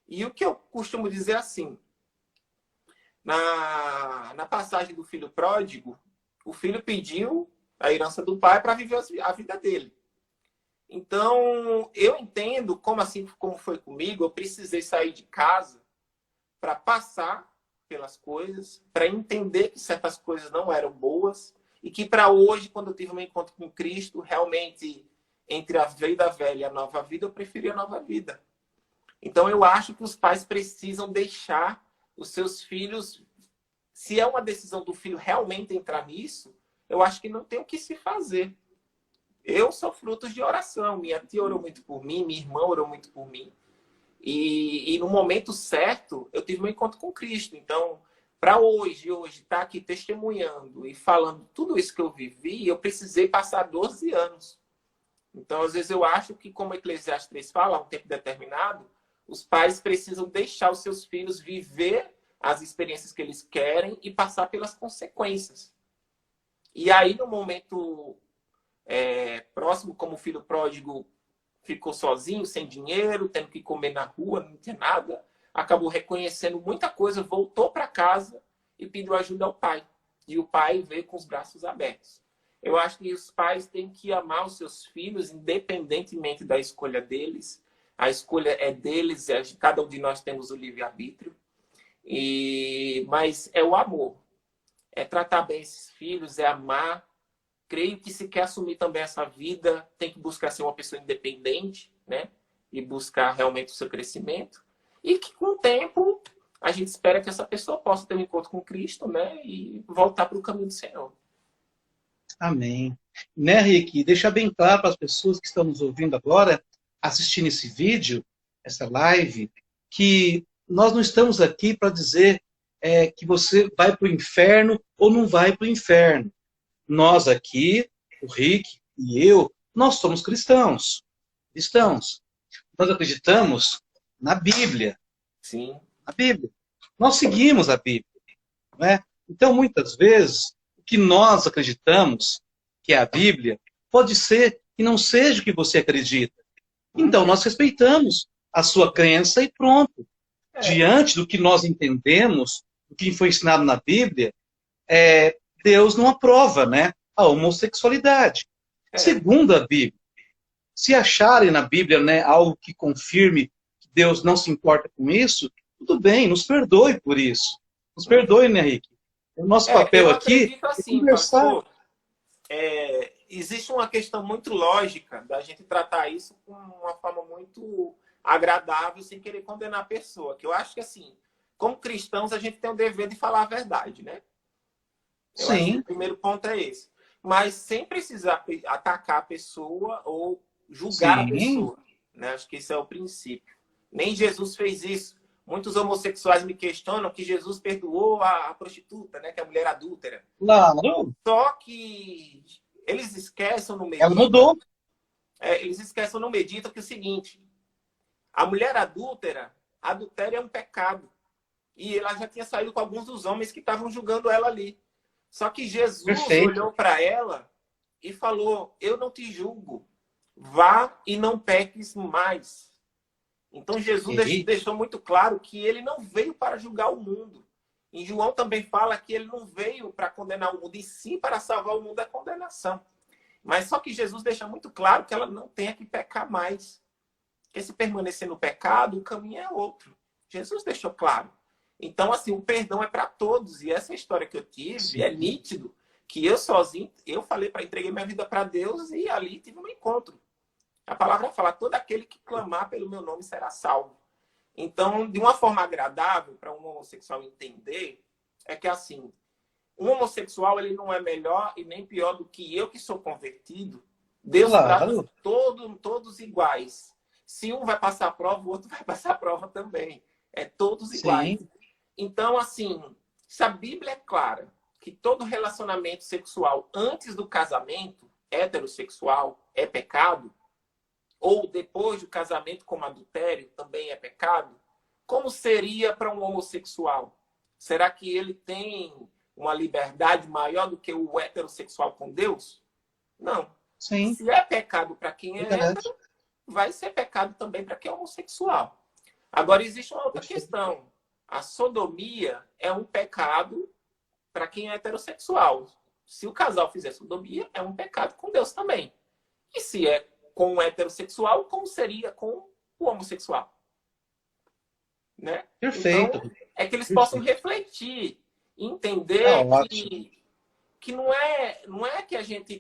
E o que eu costumo dizer assim, na passagem do filho pródigo, o filho pediu a herança do pai para viver a vida dele. Então, eu entendo, como foi comigo, eu precisei sair de casa para passar pelas coisas, para entender que certas coisas não eram boas e que para hoje, quando eu tive um encontro com Cristo, realmente, entre a vida velha e a nova vida, eu preferi a nova vida. Então, eu acho que os pais precisam deixar os seus filhos... Se é uma decisão do filho realmente entrar nisso, eu acho que não tem o que se fazer. Eu sou fruto de oração. Minha tia orou muito por mim, minha irmã orou muito por mim. E no momento certo, eu tive um encontro com Cristo. Então, para hoje estar aqui testemunhando e falando tudo isso que eu vivi, eu precisei passar 12 anos. Então, às vezes, eu acho que, como Eclesiastes 3 fala, a um tempo determinado, os pais precisam deixar os seus filhos viver as experiências que eles querem e passar pelas consequências. E aí, no momento próximo, como o filho pródigo ficou sozinho, sem dinheiro, tendo que comer na rua, não tinha nada, acabou reconhecendo muita coisa, voltou para casa e pediu ajuda ao pai. E o pai veio com os braços abertos. Eu acho que os pais têm que amar os seus filhos, independentemente da escolha deles. A escolha é deles, cada um de nós temos o livre-arbítrio. Mas é o amor. É tratar bem esses filhos, é amar. Creio que se quer assumir também essa vida, tem que buscar ser uma pessoa independente, né? E buscar realmente o seu crescimento. E que com o tempo a gente espera que essa pessoa possa ter um encontro com Cristo, né? E voltar para o caminho do Senhor. Amém. Né, Rick? Deixa bem claro para as pessoas que estão nos ouvindo agora, assistindo esse vídeo, essa live, que nós não estamos aqui para dizer que você vai para o inferno ou não vai para o inferno. Nós aqui, o Rick e eu, nós somos cristãos. Cristãos. Nós acreditamos na Bíblia. Sim. A Bíblia. Nós seguimos a Bíblia. Não é? Então, muitas vezes, o que nós acreditamos, que é a Bíblia, pode ser que não seja o que você acredita. Então, nós respeitamos a sua crença e pronto. Diante do que nós entendemos, do que foi ensinado na Bíblia, Deus não aprova, né, a homossexualidade. Segundo a Bíblia, se acharem na Bíblia, né, algo que confirme que Deus não se importa com isso, tudo bem, nos perdoe por isso. Nos perdoe, né, Rick? O nosso papel aqui é conversar. Pastor, existe uma questão muito lógica da gente tratar isso com uma forma muito agradável, sem querer condenar a pessoa. Que eu acho que, assim, como cristãos, a gente tem o dever de falar a verdade, né? Eu acho que o primeiro ponto é esse. Mas sem precisar atacar a pessoa ou julgar a pessoa. Né? Acho que esse é o princípio. Nem Jesus fez isso. Muitos homossexuais me questionam que Jesus perdoou a prostituta, né? Que é a mulher adúltera. Claro. Só que eles esquecem no medita. Ela mudou. Eles esquecem no medita que é o seguinte: a mulher adúltera, adultério é um pecado. E ela já tinha saído com alguns dos homens que estavam julgando ela ali. Só que Jesus olhou para ela e falou: eu não te julgo. Vá e não peques mais. Então Jesus deixou muito claro que ele não veio para julgar o mundo. Em João também fala que ele não veio para condenar o mundo, e sim para salvar o mundo da condenação. Mas só que Jesus deixa muito claro que ela não tem que pecar mais. Porque se permanecer no pecado, o caminho é outro. Jesus deixou claro. Então, assim, o perdão é para todos. E essa história que eu tive é nítido que eu sozinho, eu entreguei minha vida para Deus e ali tive um encontro. A palavra fala: todo aquele que clamar pelo meu nome será salvo. Então, de uma forma agradável para um homossexual entender, é que, assim, um homossexual ele não é melhor e nem pior do que eu que sou convertido. Deus trata todos iguais. Se um vai passar a prova, o outro vai passar a prova também. Todos iguais. Então, assim, se a Bíblia é clara que todo relacionamento sexual antes do casamento, heterossexual, é pecado, ou depois do casamento como adultério também é pecado, como seria para um homossexual? Será que ele tem uma liberdade maior do que o heterossexual com Deus? Não. Sim. Se é pecado para quem é hétero, vai ser pecado também para quem é homossexual. Agora, existe uma outra questão. A sodomia é um pecado para quem é heterossexual. Se o casal fizer sodomia, é um pecado com Deus também. E se é com o heterossexual, como seria com o homossexual? Né? Perfeito. Então, é que eles possam refletir, entender que não é que a gente